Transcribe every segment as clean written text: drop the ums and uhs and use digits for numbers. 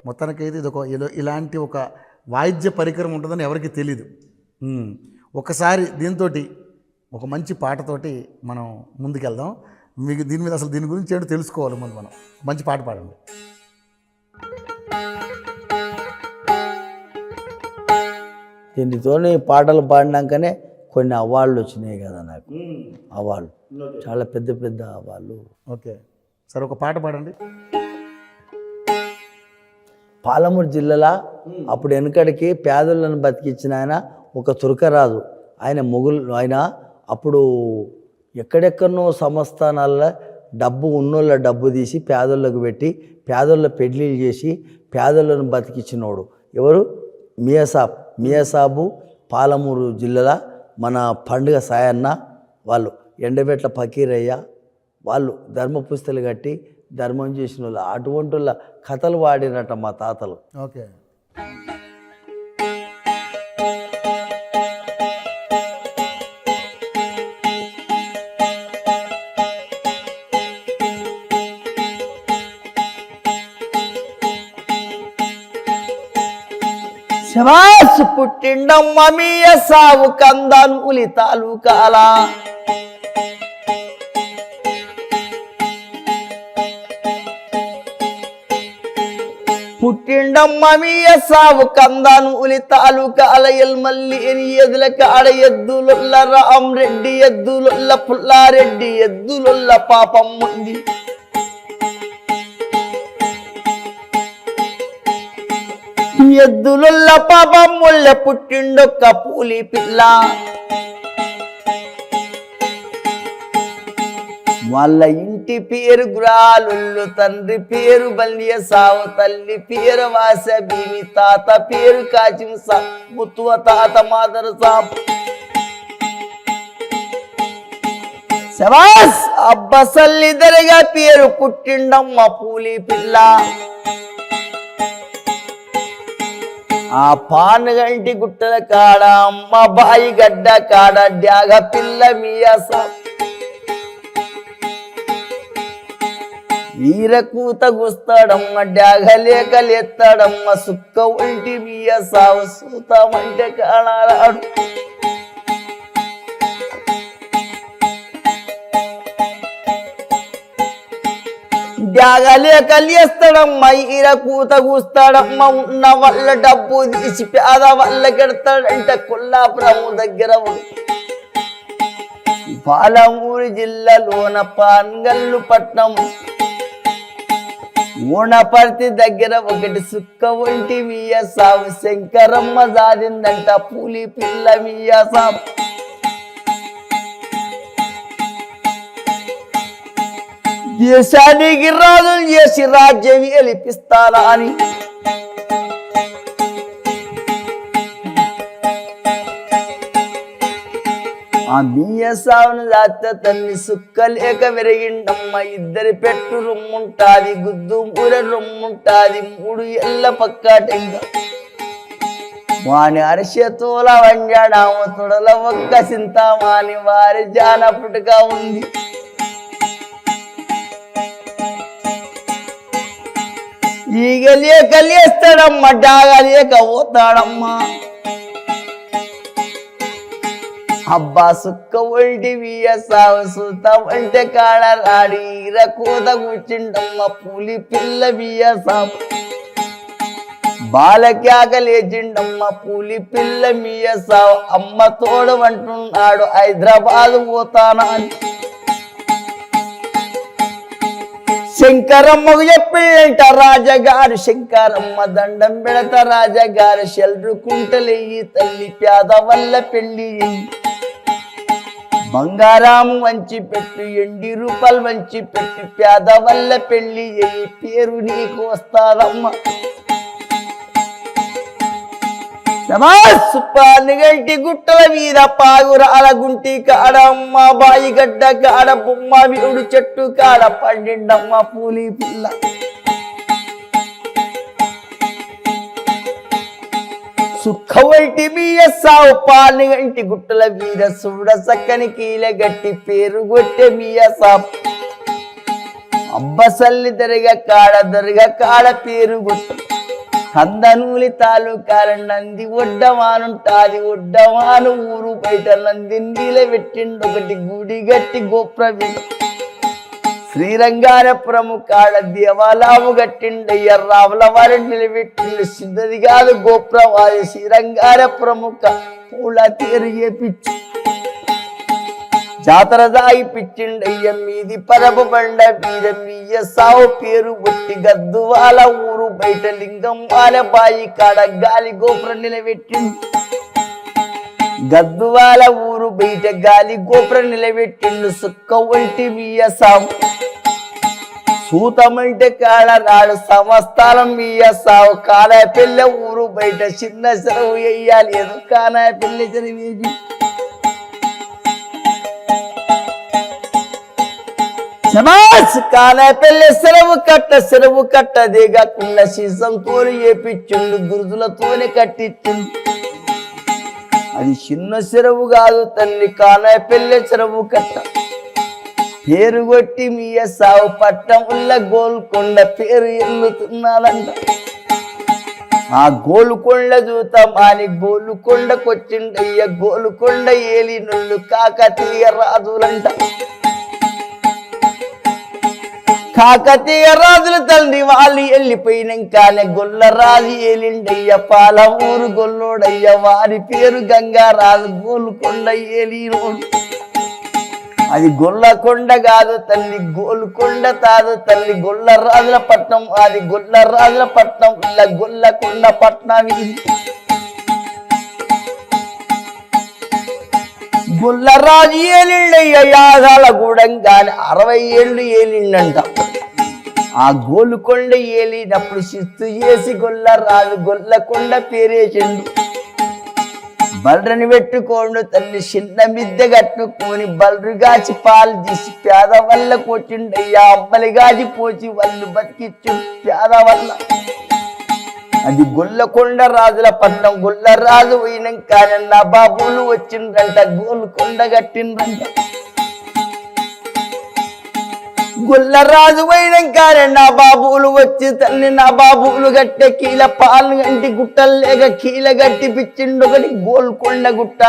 మొత్తానికైతే ఇది ఇలాంటి ఒక వాయిద్య పరికరం ఉంటుందని ఎవరికి తెలీదు. ఒకసారి దీంతో ఒక మంచి పాటతోటి మనం ముందుకెళ్దాం. మీకు దీని మీద అసలు దీని గురించి ఏంటో తెలుసుకోవాలి ముందు. మనం మంచి పాట పాడండి. దీనితోని పాటలు పాడినాకనే కొన్ని అవార్డులు వచ్చినాయి కదా నాకు. అవార్డు చాలా పెద్ద పెద్ద అవార్డులు. ఓకే, సరే ఒక పాట పాడండి. పాలమూరు జిల్లాలో అప్పుడు వెనకడికి పేదలను బతికించిన ఆయన ఒక తురకరాజు. ఆయన అప్పుడు ఎక్కడెక్కడనో సంస్థానాల్లో డబ్బు ఉన్నోళ్ళ డబ్బు తీసి పేదోళ్ళకు పెట్టి పేదోళ్ళ పెళ్లిళ్ళు చేసి పేదోళ్ళను బతికించినోడు ఎవరు? మియాసాబు పాలమూరు జిల్లాలో మన పండుగ సాయన్న వాళ్ళు, ఎండబెట్ల ఫకీరయ్య వాళ్ళు ధర్మ పుస్తలు కట్టి ధర్మం చేసిన వాళ్ళు. అటువంటి వాళ్ళ కథలు వాడినట మా తాతలు. ఓకే, శవాసు పుట్టిండమ్మ మియాసాబు కందనూలి తాలూకాల. పుట్టిండమ్మ మియాసాబు కందనూలి తాలూకాల. ఎల్మల్లి ఎదుల కాడ ఎద్దులొల్ల రామరెడ్డి ఎద్దులొల్ల పుల్లారెడ్డి ఎద్దులొల్ల పాపం ఉంది. ఎద్దులొల్ల పాపం ముళ్ళ పుట్టిండొక్క పూలి పిల్ల. వాళ్ళ ఇంటి పేరు గురాలుళ్ళు, తండ్రి పేరు బల్యసావు, తల్లి పేరు వాస భీమి, తాత పేరు కాచిం సాబ్, ముత్తువ తాత మాదర్ సాబ్. శబాస్ అబ్బసల్లి దరగా పేరు పుట్టిండమ్మ పూలి పిల్ల. ఆ పానుగంటి గుట్టల కాడ అమ్మ బాయి గడ్డ కాడ డ్యాగ పిల్ల మియాసాబ్. వీరకూత గుస్తాడమ్మ డ్యాగ లేకలెత్తాడమ్మ. సుక్క ఒంటి మియాసాబు సూతమంటే కాణారాడు. డ్యాగలేకలేస్తాడమ్మ ఈరకూత కూస్తాడమ్మ. ఉన్న వల్ల డబ్బు తీసి పేద వల్ల కెడతాడంట. కొల్లాపురం దగ్గర పాలమూరు జిల్లాలోన పాన్గల్లు పట్నం ఓనపర్తి దగ్గర ఒకటి సుక్క ఒంటి మియాసాబు. శంకరమ్మ జారిందంట పూలి పిల్ల మియాసాబు. దేశానికి రాజులు చేసి రాజ్యం గెలిపిస్తారా అని ఆ మియాసాబును దాస్తే తల్లి సుక్క లేక విరిగిండమ్మ. ఇద్దరి పెట్టు రొమ్ముంటాది, గుద్దు మూర రొమ్ముంటాది, 3 ఏళ్ళ పక్కాటెంగ. వాని అరిచేతోల వంజాడామ తొడల ఒక్క సింతామాని వారి జానపుటుగా ఉంది. ఈగ లేక లేస్తాడమ్మ డాగ లేక పోతాడమ్మా. అబ్బా సుక్క ఒంటి మియాసాబు సూతమంటే కాడ రాడి ఈరకూత కూర్చుండమ్మ పూలి పిల్ల మియాసాబు. బాలక్యాక లేచిండమ్మ పూలి పిల్ల మియాసాబు. అమ్మ తోడు అంటున్నాడు హైదరాబాద్ పోతానా అని. శంకరమ్మకు చెప్పింట రాజగారు. శంకరమ్మ దండం పెడత రాజగారు. షెల్రు కుంటలెయ్యి తల్లి పేద వల్ల పెళ్లి. బంగారం వంచి పెట్టు, 20 రూపాయలు వంచి పెట్టి పేద వల్ల పెళ్లి అయ్యి పేరు నీకు వస్తారమ్మ. పానుగంటి గుట్టల మీద పాగురాల గుంటి కాడ అమ్మ బాయి గడ్డ కాడ బొమ్మ వీడు చెట్టు కాడ పండిండమ్మ పూలి పిల్ల. సుఖవైటి మియాసాబు పానుగంటి గుట్టల మీద చూడ సక్కని కీల గట్టి పేరు కొట్టే మియాసాబు. అబ్బసల్లి దర్గా కాడ పేరు కొట్టు. కందనూలి తాలూకాల నంది ఒడ్డమానుంటాది ఒడ్డమాను ఊరు బయట నంది నీల పెట్టిండు ఒకటి గుడి గట్టి గోప్రవి శ్రీరంగారపురము కాడ దేవాలయము కట్టిండయ్య రాముల వారిని నిలబెట్టిండు సిద్ధది కాదు గోప్రవాది శ్రీరంగారపురము పూల తీరు చేపించి జాతర దాయిపిచ్చిండయ్య మీది పరపు బండ మీద మీయ సావు పేరు ఒట్టి గద్దువాల ఊరు బయట లింగం వాల బాయి కాడ గాలి గోపురం నిలబెట్టిండు గద్దువాల ఊరు బయట గాలి గోపురం నిలబెట్టిండు సుక్క ఒంటి మీయ సావు సూతమంటే కాడ రాడు సమస్తాలం మీయ సావు కానాయ పెళ్ళ ఊరు బయట చిన్న సెలవు వేయాలి ఏదో కానాయ పెళ్ళ చెరువేది కానాయ పెళ్ళ సెలవు కట్టదే కాకుండా సీసంతోనే చేపించిండు గురుజులతోనే కట్టించిండు అది చిన్న చెరువు కాదు తల్లి కానాయ పెళ్ళ చెరువు కట్ట పేరు కొట్టి మీయ సావు పట్టం ఉల్ల గోల్కొండ పేరు ఎల్లుతున్నాడంట ఆ గోలుకొండ చూతాం అని గోలుకొండకొచ్చిండయ్య గోలుకొండ ఏలి నుళ్ళు కాకతీయ రాజులంట కాకతీయ రాజుల తండ్రి వాళ్ళు వెళ్ళిపోయినాకనే గొల్ల రాజు ఏలిండయ్య పాలమూరు గొల్లోడయ్య వారి పేరు గంగారాజు గోలుకొండ ఏలినోడు అది గొల్లకొండ కాదు తల్లి గోలుకొండ కాదు తల్లి గొల్ల రాజుల పట్నం అది గొల్ల రాజుల పట్నం ఇలా గొల్లకొండ పట్నం ఇది గొల్లరాజు ఏలిండయ్య యాగాల గూడంగానే 60 ఏళ్ళు ఏలిండంట ఆ గోలుకొండ ఏలినప్పుడు శిస్తు చేసి గొల్లరాజు గొల్లకొండ పేరేసిండు బల్రని పెట్టుకోండు తల్లి చిన్న మిద్దె కట్టుకొని బల్రు గాచి పాలు తీసి పేద వల్ల కొట్టిండయ్యా అమ్మలి గాచి పోచి వాళ్ళు బతికిచ్చు పేద వల్ల అది గొల్లకొండ రాజుల పట్నం గొల్లరాజు పోయినాక నవాబులు వచ్చిండ్రంట గోల్కొండ కట్టిండ్రంట గొల్లరాజు పోయినాక నవాబులు వచ్చి తల్లి నవాబులు గట్టె కీల పాలు గంటి గుట్టలు లేక కీల గట్టి పిచ్చిండు ఒకటి గోల్కొండ గుట్ట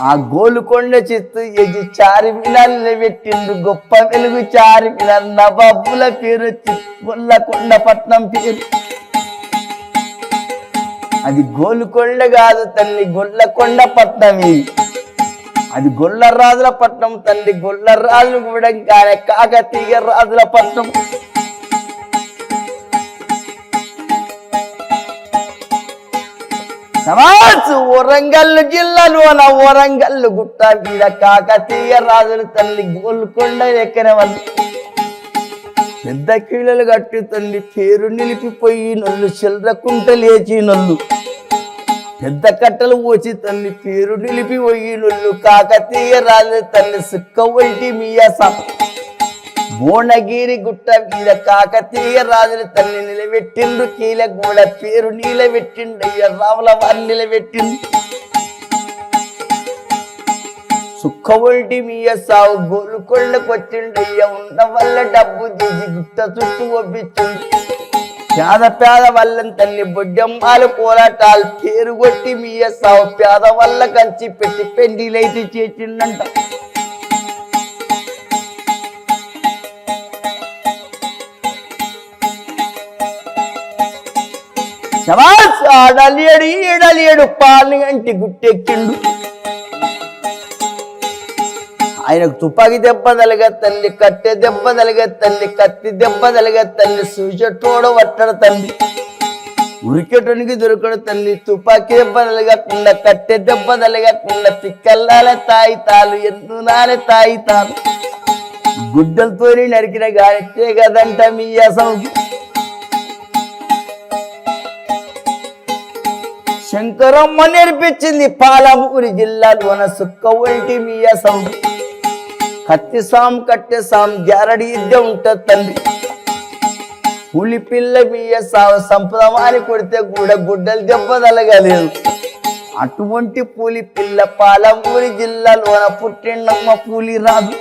ఆ గోలుకొండ చిత్తు ఎజి చారిమినార్ నిలబెట్టిండు గొప్ప వెలుగు చారిమినార్ నవాబుల పేరు వచ్చి గొల్లకొండ పట్నం పేరు అది గోలుకొండ కాదు తల్లి గొల్లకొండ పట్నం ఇది అది గొల్ల రాజుల పట్నం తల్లి గొల్ల రాజులు కూడా కానీ కాకతీయ రాజుల పట్నం వరంగల్ జిల్లాలోన వరంగల్ గుట్ట మీద కాకతీయ రాజులు తల్లి గోల్కొండ ఎక్కన వాళ్ళు పెద్ద కీళ్ళలు కట్టి తల్లి పేరు నిలిపిపోయి నొల్లు చిల్లరకుంట లేచి నొల్లు పెద్ద కట్టలు పోచి తల్లి పేరు నిలిపిపోయి నొల్లు కాకతీయ రాజు తల్లి సుక్క ఒంటి మీయస భువనగిరి గుట్ట మీద కాకతీయ రాజులు తల్లి నిలబెట్టిండు కీల గూడ పేరు నిలబెట్టిండయ్య రాముల వారిని నిలబెట్టిండు సుక్క ఒంటి మీయ సావు గోలుకొండకు వచ్చిండయ్య ఉన్న వల్ల డబ్బు తీసి గుట్ట చుట్టూ ఒప్పించిండు పేద వల్లని తల్లి బొడ్డమ్మాలు కోలాటాలు పేరు కొట్టి మీయ సావు పేద వల్ల కంచి పెట్టి పెండిలైతే చేసిండంట ఆడలేడు ఈడలేడు పాలు గంటి గుట్టెక్కిండు ఆయనకు తుపాకి దెబ్బ తలగ తల్లి కట్టె దెబ్బ తలగ తల్లి కత్తి దెబ్బ తలగ తల్లి సూచటోడ వట్టడ తల్లి ఉరికెటునికి దొరకడు తల్లి తుపాకి దెబ్బ తలగకుండా కట్టె దెబ్బ తలగకుండా పిక్కల్లాల తాయితాలు ఎన్నునాలే తాయితాలు గుడ్డలతో నరికిన గానితే కదంట మీ అసం శంకరమ్మ నేర్పించింది పాలమూరి జిల్లాలోన సుక్క ఒంటి మీ అసం కత్తి సాం కట్టె సాం జారడి ఇద్ద ఉంటది తండ్రి పులి పిల్ల మీయ సావు సంపదమాని కొడితే కూడా గుడ్డలు దెబ్బ తలగలేదు అటువంటి పులి పిల్ల పాలమూరి జిల్లాలోన పుట్టిండమ్మ పులి రాదు